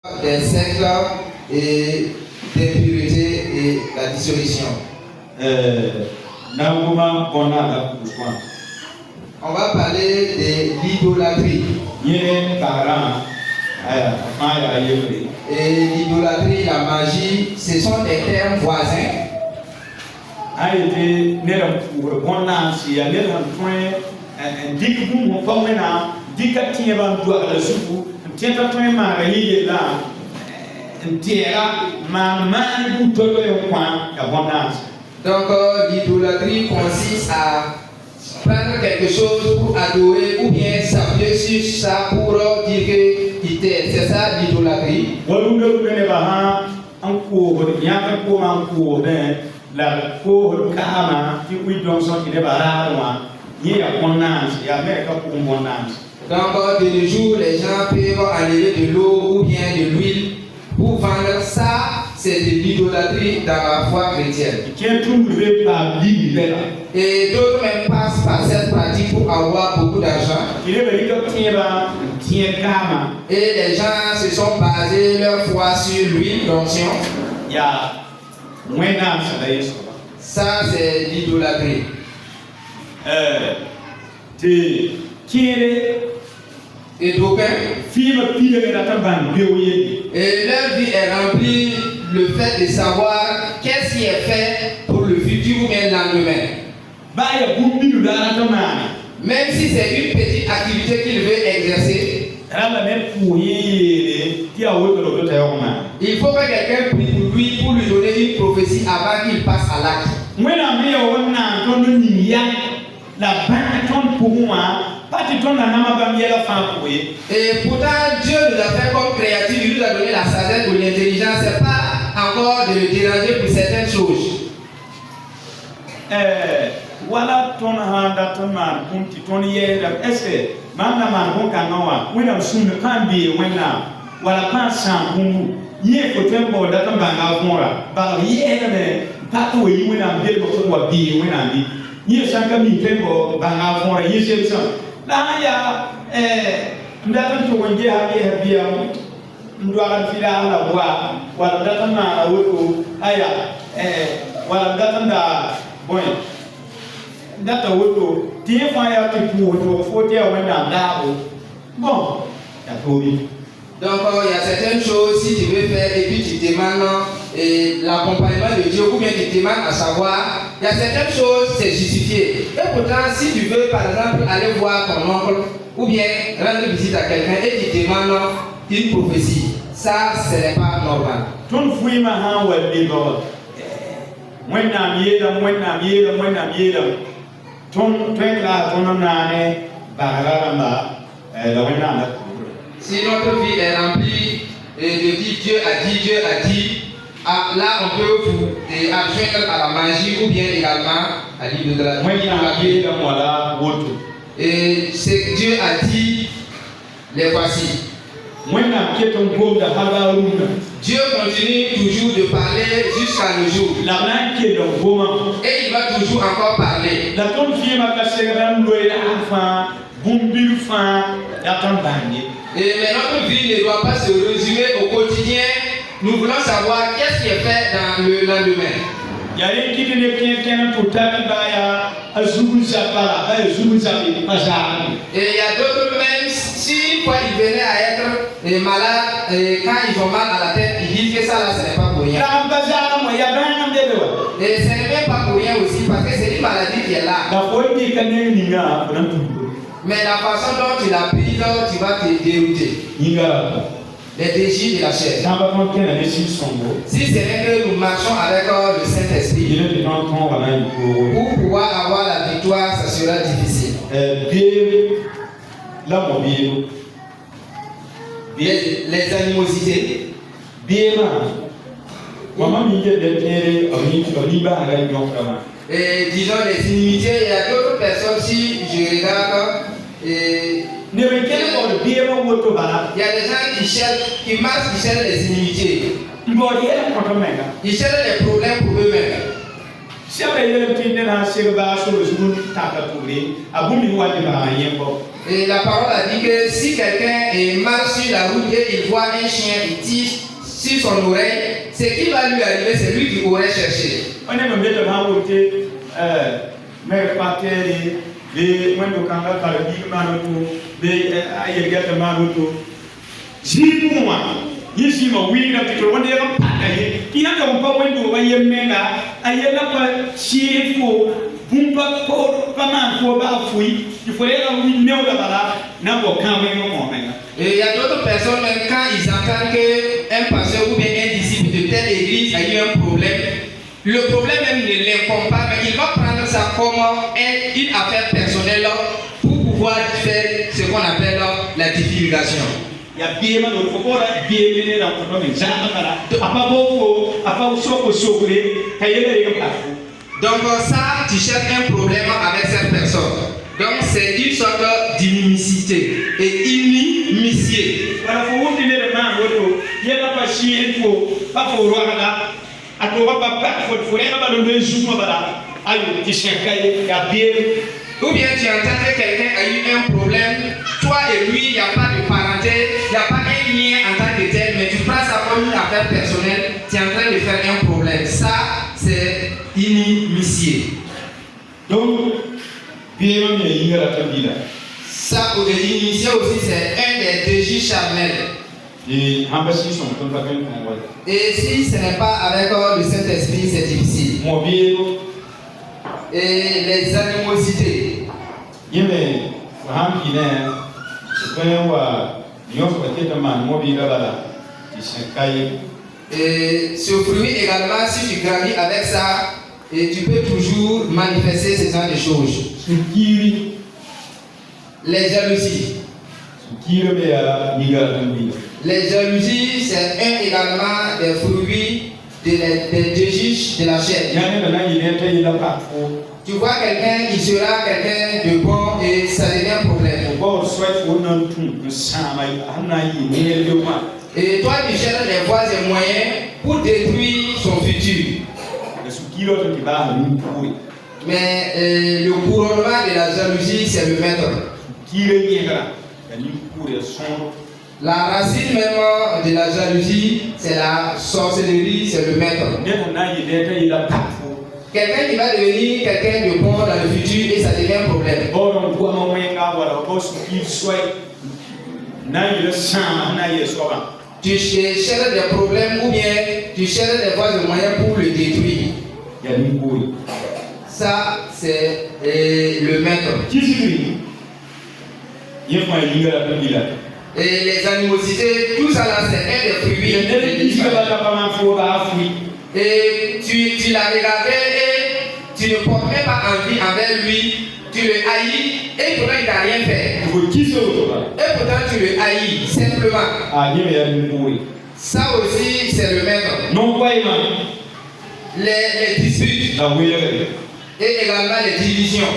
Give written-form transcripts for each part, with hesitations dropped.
des siècles et d'impureté et la dissolution. On va parler de l'idolâtrie. Et l'idolâtrie, la magie, ce sont des termes voisins. Donc l'idolâtrie consiste à prendre quelque chose pour adorer ou bien s'appuyer sur ça pour dire qu'il t'aide. C'est ça l'idolâtrie. Donc de nos jours, les gens peuvent enlever de l'eau ou bien de l'huile pour vendre ça. C'est de l'idolâtrie dans la foi chrétienne. Et d'autres même passent par cette pratique pour avoir beaucoup d'argent. Et les gens se sont basés leur foi sur l'huile d'onction. Ça, c'est l'idolâtrie. Et d'aucuns, et leur vie est remplie le fait de savoir qu'est-ce qui est fait pour le futur ou bien le lendemain. Même si c'est une petite activité qu'il veut exercer, il faut que quelqu'un prie pour lui donner une prophétie avant qu'il passe à l'acte. Et pourtant, Dieu nous a fait comme créature, il nous a donné la sagesse ou l'intelligence. Ce n'est pas encore de le déranger pour certaines choses. Voilà ton handa ton man kunti ton yera est-ce manda man kon kanawa wina sunne kan bi wina wala pan san kungu ye ko tembo da tan banga fora ba yera me pato yi wina bi ko wa bi wina bi ye sanka mi tembo banga fora ye se da ya ndatan to wonje ha bi ya ndwala fila la wa wala datan na woto aya wala datan da boy. Donc il y a certaines choses, si tu veux faire et puis tu demandes l'accompagnement de Dieu ou bien tu demandes à savoir, il y a certaines choses, c'est justifié. Et pourtant, si tu veux par exemple aller voir ton oncle ou bien rendre visite à quelqu'un et tu demandes une prophétie, ça ce n'est pas normal. Si notre vie est remplie de dire Dieu a dit, là on peut adjoindre à la magie ou bien également à l'idolâtrie. Et ce que Dieu a dit, les voici. Dieu continue toujours de parler jusqu'à nos jours. Et il va toujours encore parler. Mais notre vie ne doit pas se résumer au quotidien. Nous voulons savoir qu'est-ce qui est fait dans le lendemain. Et il y a d'autres même, si une fois ils venaient à être malades, quand ils ont mal à la tête, ils disent que ça là, ce n'est pas pour rien. Et ce n'est même pas pour rien aussi, parce que c'est une maladie qui est là. Mais la façon dont tu l'as prise, tu vas te dérouter. Les déchets de la chair. Si c'est vrai que nous marchons avec le Saint-Esprit, pour pouvoir avoir la victoire, ça sera difficile. Les animosités. Et disons les inimitiés, il y a d'autres personnes, si je regarde, il y a des gens qui marchent, qui cherchent les inimitiés. Ils cherchent les problèmes pour eux-mêmes. Et la parole a dit que si quelqu'un marche sur la route et il voit un chien, il tire sur son oreille, ce qui va lui arriver, c'est lui qui aurait cherché. On est même de ma route, mais pas les moindres cangas par le big man, les aïegat maroto. Si pour moi, ici, ma oui, la petite one, qui a pas window, aïe pas si faut. Et il y a d'autres personnes, même quand ils entendent qu'un pasteur ou bien un disciple de telle église a eu un problème, le problème même ne l'incombe pas, mais il va prendre ça comme une affaire personnelle pour pouvoir faire ce qu'on appelle la divulgation. Donc ça, tu cherches un problème avec cette personne. Donc c'est une sorte d'inimicité et inimitié. Ou bien tu entends que quelqu'un a eu un problème, toi et lui, il n'y a pas de parenté, il n'y a pas un lien en tant que tel, mais tu prends ça comme une affaire personnelle, tu es en train de faire un problème. Ça, c'est inimitié. Donc, ça, l'inimitié aussi, c'est un des désirs charnels. Et si ce n'est pas avec le Saint-Esprit, c'est difficile. Et les animosités. Et ce fruit également, si tu grandis avec ça, et tu peux toujours manifester ce genre de choses. Les jalousies. Les jalousies, c'est également des fruits des désirs de la chair. Tu vois quelqu'un, il sera quelqu'un de bon et ça devient un problème. Et toi, tu cherches les voies et moyens pour détruire son futur. Mais le couronnement de la jalousie, c'est le maître. La racine même de la jalousie, c'est la sorcellerie, c'est le maître. Quelqu'un qui va devenir quelqu'un de bon dans le futur et ça devient un problème. Tu cherches des problèmes ou bien tu cherches des voies et moyens pour le détruire. Ça, c'est le maître. Et les animosités, tout ça là, c'est un des fruits. Et tu l'as regardé et tu ne portes même pas envie envers lui. Tu le haïs et pourtant il t'a rien fait. Et pourtant tu le haïs simplement. Ça aussi, c'est le maître. Les disputes. Et également les divisions.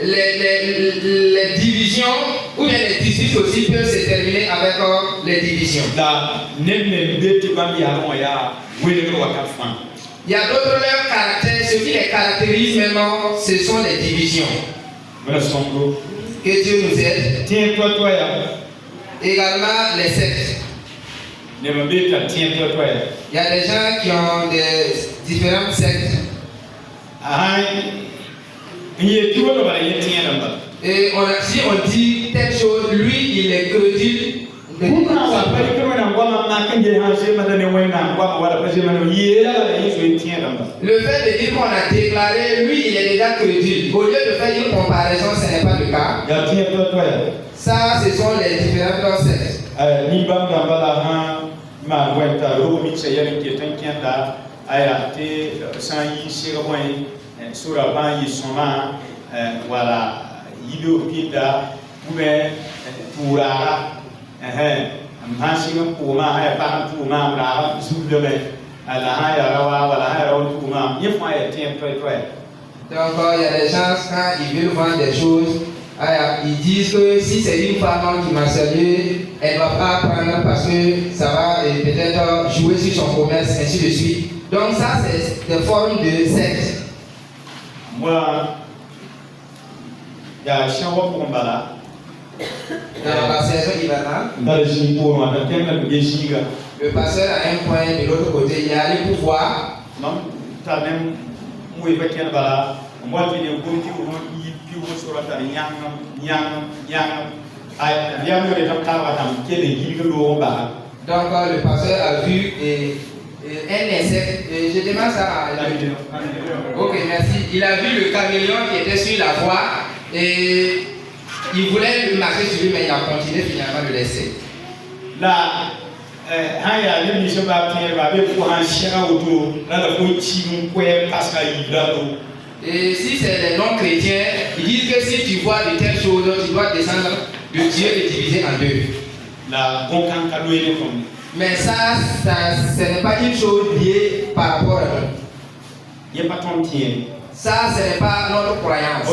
Les divisions ou bien les disputes aussi peuvent se terminer avec les divisions. Il y a d'autres caractères, ce qui les caractérise maintenant, ce sont les divisions. Que Dieu nous aide. Également les sectes. Il y a des gens qui ont des différentes sectes. Et si on dit telle chose, lui il est crédule. Le fait de dire qu'on a déclaré, lui il est déjà crédule. Au lieu de faire une comparaison, ce n'est pas le cas. Ça, ce sont les différentes sectes. Donc il y a des gens quand ils veulent vendre des choses, ils disent que si c'est une femme qui m'a salué, elle ne va pas prendre parce que ça va peut-être jouer sur son commerce, ainsi de suite. Donc ça c'est des formes de secte. Moi, ya shawa pour mbala dans la saison hivernale. dans le pour moi dans quel que giga Le pasteur à un point de l'autre côté, il y a les pouvoirs. non ta même muy fekkene bala moi qui ne gonti ko yi pi wo so rata nyang ay yam yo tam tawa tam kele giga do ba. Donc le pasteur a vu un insecte, je demande ça à la vidéo. Ok, merci. Il a vu le caméléon qui était sur la voie et il voulait marcher sur lui, mais il a continué finalement de le laisser. Là, haya le mission ba pierre ba be pour un chien auto, là la faut chi nous parce qu'il là. Et si c'est les non-chrétiens, ils disent que si tu vois de telles choses, tu dois descendre de Dieu et diviser en deux. La bon quand cadeau comme. Mais ça, ce n'est pas une chose liée par rapport à nous. Il n'y a pas ton tien. Ça, ce n'est pas notre croyance.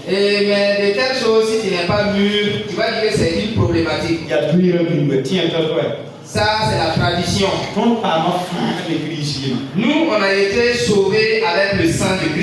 Mais de telles choses, si tu n'es pas mûr, tu vas dire que c'est une problématique. Ça, c'est la tradition. Nous, on a été sauvés avec le sang de Christ.